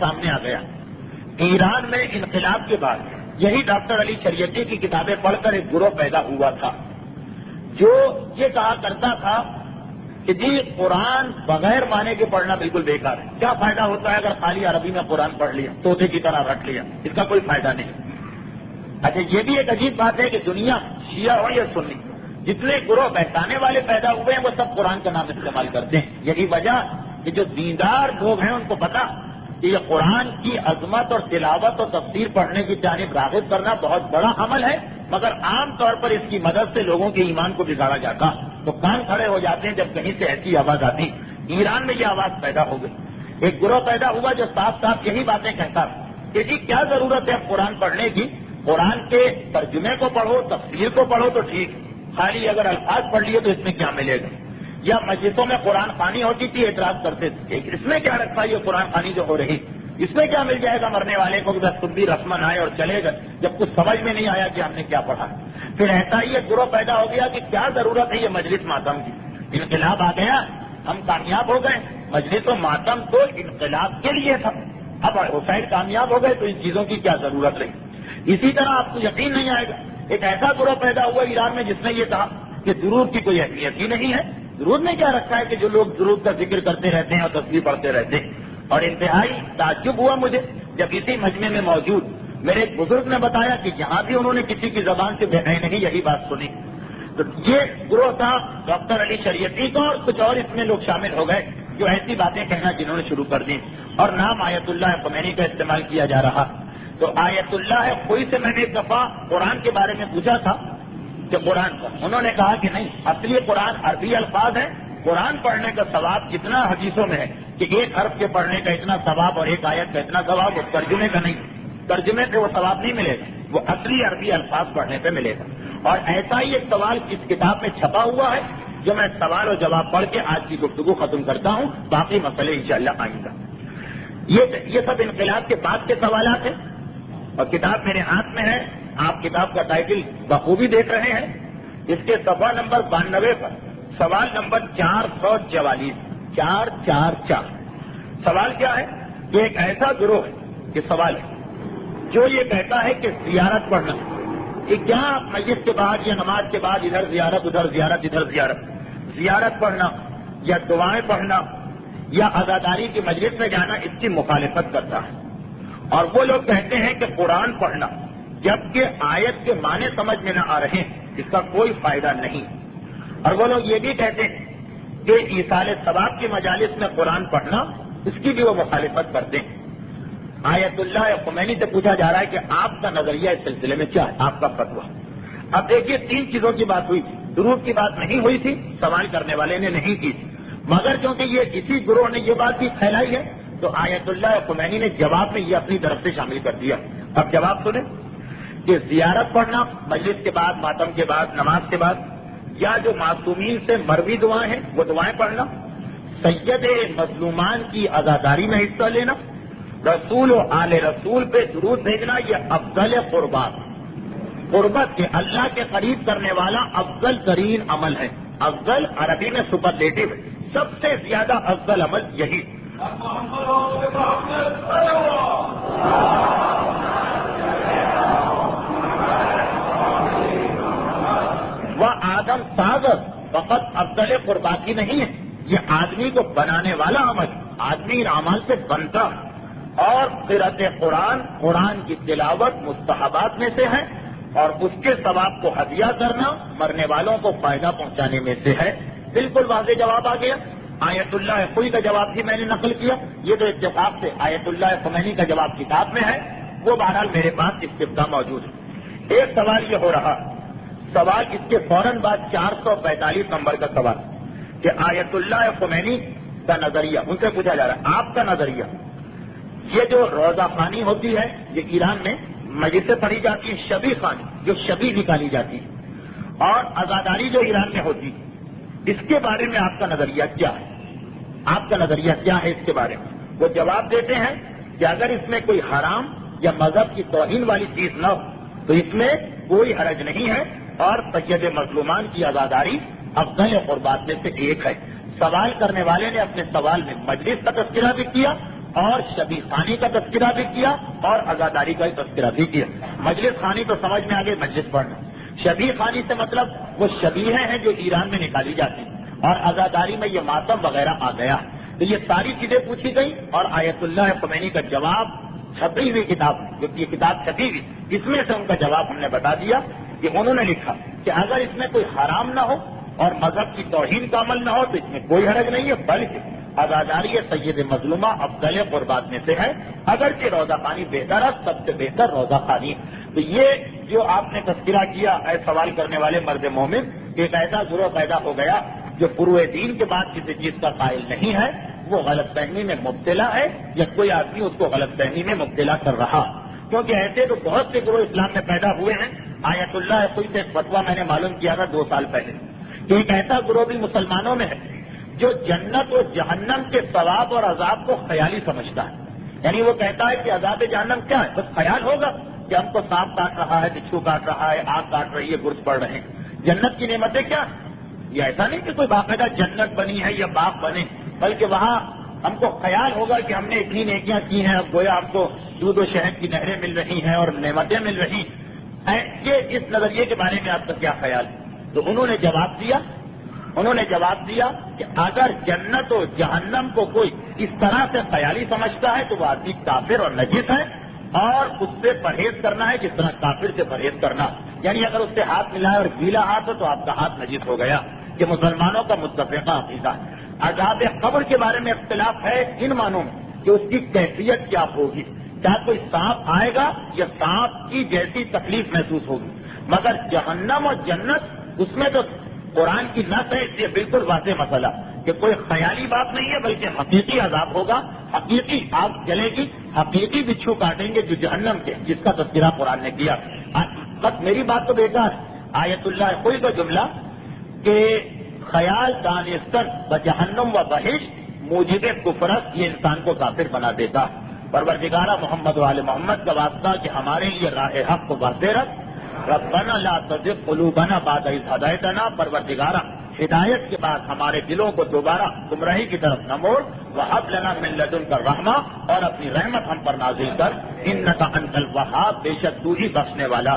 سامنے آ گیا. ایران میں انقلاب کے بعد یہی ڈاکٹر علی شریعتی کی کتابیں پڑھ کر ایک گروہ پیدا ہوا تھا جو یہ کہا کرتا تھا کہ جی قرآن بغیر معنی کے پڑھنا بالکل بیکار ہے. کیا فائدہ ہوتا ہے اگر خالی عربی میں قرآن پڑھ لیا, طوطے کی طرح رٹ لیا, اس کا کوئی فائدہ نہیں. اچھا یہ بھی ایک عجیب بات ہے کہ دنیا شیعہ ہو یا سنی, جتنے گروہ بہتانے والے پیدا ہوئے ہیں وہ سب قرآن کا نام استعمال کرتے ہیں. یہی وجہ کہ جو دیندار لوگ ہیں ان کو پتا کہ یہ قرآن کی عظمت اور تلاوت اور تفسیر پڑھنے کی جانب راغب کرنا بہت بڑا عمل ہے, مگر عام طور پر اس کی مدد سے لوگوں کے ایمان کو بگاڑا جاتا, تو کان کھڑے ہو جاتے ہیں جب کہیں سے ایسی آواز آتی. ایران میں یہ آواز پیدا ہو گئی, ایک گروہ پیدا ہوا جو صاف صاف یہی باتیں کہتا کہ جی کیا ضرورت ہے قرآن پڑھنے کی, قرآن کے ترجمے کو پڑھو, تفسیر کو پڑھو تو ٹھیک, خالی اگر الفاظ پڑھ لیے تو اس میں کیا ملے گا. یا مسجدوں میں قرآن خوانی ہوتی تھی, اعتراض کرتے تھے اس میں کیا رکھا یہ قرآن خوانی جو ہو رہی, اس میں کیا مل جائے گا مرنے والے کو کہ بس خود بھی رسمن آئے اور چلے گئے, جب کچھ سمجھ میں نہیں آیا کہ ہم نے کیا پڑھا. پھر ایسا ہی ایک گروہ پیدا ہو گیا کہ کیا ضرورت ہے یہ مجلس ماتم کی, انقلاب آ گیا, ہم کامیاب ہو گئے, مجلس و ماتم تو انقلاب کے لیے تھا, اب حسین کامیاب ہو گئے تو ان چیزوں کی کیا ضرورت رہی. اسی طرح آپ کو یقین نہیں آئے گا, ایک ایسا گروہ پیدا ہوا ایران میں جس نے یہ کہا کہ درود کی کوئی اہمیت ہی نہیں ہے. درود میں کیا رکھا ہے کہ جو لوگ درود کا ذکر کرتے رہتے ہیں اور تصویر پڑھتے رہتے ہیں. اور انتہائی تعجب ہوا مجھے جب اسی مجمع میں موجود میرے ایک بزرگ نے بتایا کہ یہاں بھی انہوں نے کسی کی زبان سے نہیں یہی بات سنی. تو یہ گروہ تھا ڈاکٹر علی شریعتی کا, اور کچھ اور اس میں لوگ شامل ہو گئے جو ایسی باتیں کہنا جنہوں نے شروع کر دی, اور نام آیت اللہ خمینی کا استعمال کیا جا رہا. تو آیت اللہ کوئی سے میں نے ایک دفعہ قرآن کے بارے میں پوچھا تھا کہ قرآن کا, انہوں نے کہا کہ نہیں, اصلی قرآن عربی الفاظ ہے, قرآن پڑھنے کا ثواب جتنا حدیثوں میں ہے کہ ایک حرف کے پڑھنے کا اتنا ثواب اور ایک آیت کا اتنا ثواب, وہ ترجمے کا نہیں, ترجمے پہ وہ ثواب نہیں ملے گا, وہ اصلی عربی الفاظ پڑھنے پہ ملے گا. اور ایسا ہی ایک سوال اس کتاب میں چھپا ہوا ہے جو میں سوال و جواب پڑھ کے آج کی گفتگو ختم کرتا ہوں, باقی مسئلے انشاءاللہ آئیں گا. یہ سب انقلاب کے بعد کے سوالات ہیں, اور کتاب میرے ہاتھ میں ہے, آپ کتاب کا ٹائٹل بخوبی دیکھ رہے ہیں. اس کے صفحہ نمبر 92 پر سوال نمبر 444 444. سوال کیا ہے کہ ایک ایسا گروہ ہے, یہ سوال ہے جو یہ کہتا ہے کہ زیارت پڑھنا, کہ کیا مسجد کے بعد یا نماز کے بعد ادھر زیارت ادھر زیارت ادھر زیارت, زیارت پڑھنا یا دعائیں پڑھنا یا عزاداری کی مجلس میں جانا اس کی مخالفت کرتا ہے. اور وہ لوگ کہتے ہیں کہ قرآن پڑھنا جبکہ آیت کے معنی سمجھ میں نہ آ رہے ہیں اس کا کوئی فائدہ نہیں. اور وہ لوگ یہ بھی کہتے ہیں کہ ایصال ثواب کی مجالس میں قرآن پڑھنا اس کی بھی وہ مخالفت کرتے ہیں. آیت اللہ خمینی سے پوچھا جا رہا ہے کہ آپ کا نظریہ اس سلسلے میں کیا ہے, آپ کا فتویٰ. اب دیکھیے 3 چیزوں کی بات ہوئی تھی, درود کی بات نہیں ہوئی تھی, سوال کرنے والے نے نہیں کی تھی, مگر کیونکہ یہ اسی گروہ نے یہ بات بھی پھیلائی ہے تو آیت اللہ خمینی نے جواب میں یہ اپنی طرف سے شامل کر دیا. اب جواب سنیں کہ زیارت پڑھنا مجلس کے بعد, ماتم کے بعد, نماز کے بعد, یا جو معصومین سے مروی دعائیں ہیں وہ دعائیں پڑھنا, سید مظلومان کی عزاداری میں حصہ لینا, رسول و آل رسول پہ درود بھیجنا, یہ افضل قربات, قربت کے اللہ کے قریب کرنے والا افضل ترین عمل ہے. افضل عربی میں سپرلیٹو ہے, سب سے زیادہ افضل عمل یہی. وہ آدم ساز فقط افضل قرباتی نہیں ہے, یہ آدمی کو بنانے والا عمل, آدمی ان اعمال سے بنتا. اور قرأت قرآن, قرآن کی تلاوت مستحبات میں سے ہے, اور اس کے ثواب کو ہدیہ کرنا مرنے والوں کو فائدہ پہنچانے میں سے ہے. بالکل واضح جواب آ گیا. آیت اللہ خمینی کا جواب بھی میں نے نقل کیا, یہ تو اتفاق سے آیت اللہ خمینی کا جواب کتاب میں ہے, وہ بہرحال میرے پاس استفتاء موجود ہے. ایک سوال یہ ہو رہا, سوال اس کے فوراً بعد 445 نمبر کا سوال کہ آیت اللہ خمینی کا نظریہ, ان سے پوچھا جا رہا ہے آپ کا نظریہ, یہ جو روزہ خوانی ہوتی ہے یہ ایران میں مجلس سے پڑھی جاتی ہے, شبی خوانی جو شبی نکالی جاتی ہے, اور عزاداری جو ایران میں ہوتی ہے, اس کے بارے میں آپ کا نظریہ کیا ہے, آپ کا نظریہ کیا ہے اس کے بارے میں. وہ جواب دیتے ہیں کہ اگر اس میں کوئی حرام یا مذہب کی توہین والی چیز نہ ہو تو اس میں کوئی حرج نہیں ہے, اور سید مظلومان کی عزاداری افضل قربات میں سے ایک ہے. سوال کرنے والے نے اپنے سوال میں مجلس کا تذکرہ بھی کیا اور شبی خانی کا تذکرہ بھی کیا اور عزاداری کا تذکرہ بھی کیا. مجلس خانی تو سمجھ میں آ گئی، مجلس پڑھنا. شبی خانی سے مطلب وہ شبیہیں ہیں جو ایران میں نکالی جاتی ہیں، اور عزاداری میں یہ ماتم وغیرہ آ گیا. تو یہ ساری چیزیں پوچھی گئی اور آیت اللہ خمینی کا جواب چھپی ہوئی کتاب، جو یہ کتاب چھپی ہوئی، اس میں سے ان کا جواب ہم نے بتا دیا کہ انہوں نے لکھا کہ اگر اس میں کوئی حرام نہ ہو اور مذہب کی توہین کا عمل نہ ہو تو اس میں کوئی حرج نہیں ہے، بلکہ عزاداری سید مظلومہ افضل قربات میں سے ہے، اگرچہ روزہ خوانی بہتر ہے، سب سے بہتر روزہ خوانی. تو یہ جو آپ نے تذکرہ کیا اے سوال کرنے والے مرد مومن، ایک ایسا گروہ پیدا ہو گیا جو فروع دین کے بعد کسی چیز کا قائل نہیں ہے، وہ غلط فہمی میں مبتلا ہے یا کوئی آدمی اس کو غلط فہمی میں مبتلا کر رہا. کیونکہ ایسے تو بہت سے گروہ اسلام میں پیدا ہوئے ہیں. آیت اللہ کوئی سے فتویٰ میں نے معلوم کیا تھا 2 سال پہلے کہ ایک ایسا گروہ بھی مسلمانوں میں ہے جو جنت اور جہنم کے ثواب اور عذاب کو خیالی سمجھتا ہے. یعنی وہ کہتا ہے کہ عذاب جہنم کیا ہے؟ بس خیال ہوگا کہ ہم کو سانپ کاٹ رہا ہے، بچھو کاٹ رہا ہے، آگ کاٹ رہی ہے، گرز پڑ رہے ہیں. جنت کی نعمتیں کیا؟ یہ ایسا نہیں کہ کوئی باقاعدہ جنت بنی ہے یا باغ بنے، بلکہ وہاں ہم کو خیال ہوگا کہ ہم نے اتنی نیکیاں کی ہیں، اب گویا ہم کو دودھ و شہد کی نہریں مل رہی ہیں اور نعمتیں مل رہی ہیں. یہ اس نظریے کے بارے میں آپ کا کیا خیال ہے؟ تو انہوں نے جواب دیا کہ اگر جنت و جہنم کو کوئی اس طرح سے خیالی سمجھتا ہے تو وہ آدمی کافر اور نجس ہے، اور اس سے پرہیز کرنا ہے جس طرح کافر سے پرہیز کرنا. یعنی اگر اس سے ہاتھ ملائے اور گیلا ہاتھ ہو تو آپ کا ہاتھ نجس ہو گیا. کہ مسلمانوں کا متفقہ عقیدہ ہے. عذاب قبر کے بارے میں اختلاف ہے ان معنوں میں کہ اس کی کیفیت کیا ہوگی. کیا کوئی سانپ آئے گا یا سانپ کی جیسی تکلیف محسوس ہوگی؟ مگر جہنم اور جنت اس میں تو قرآن کی نص ہے، اس لیے بالکل واضح مسئلہ کہ کوئی خیالی بات نہیں ہے بلکہ حقیقی عذاب ہوگا، حقیقی آگ جلے گی، حقیقی بچھو کاٹیں گے جو جہنم کے، جس کا تذکرہ قرآن نے کیا. بس میری بات تو بیکار ہے. آیت اللہ کوئی کا جملہ کہ خیال دانستر و جہنم و بہشت موجب کفرت، یہ انسان کو کافر بنا دیتا. پروردگارہ محمد و آل محمد کا واسطہ کہ ہمارے لیے راہ حق کو واضح رکھ. ربنا لا تزغ قلوبنا بعد اذ ہدیتنا، پروردگارہ ہدایت کے بعد ہمارے دلوں کو دوبارہ گمراہی کی طرف نہ موڑ. وہب لنا من لدنک الرحمہ، اور اپنی رحمت ہم پر نازل کر. انک انت الوہاب، بے شک تو ہی بخشنے والا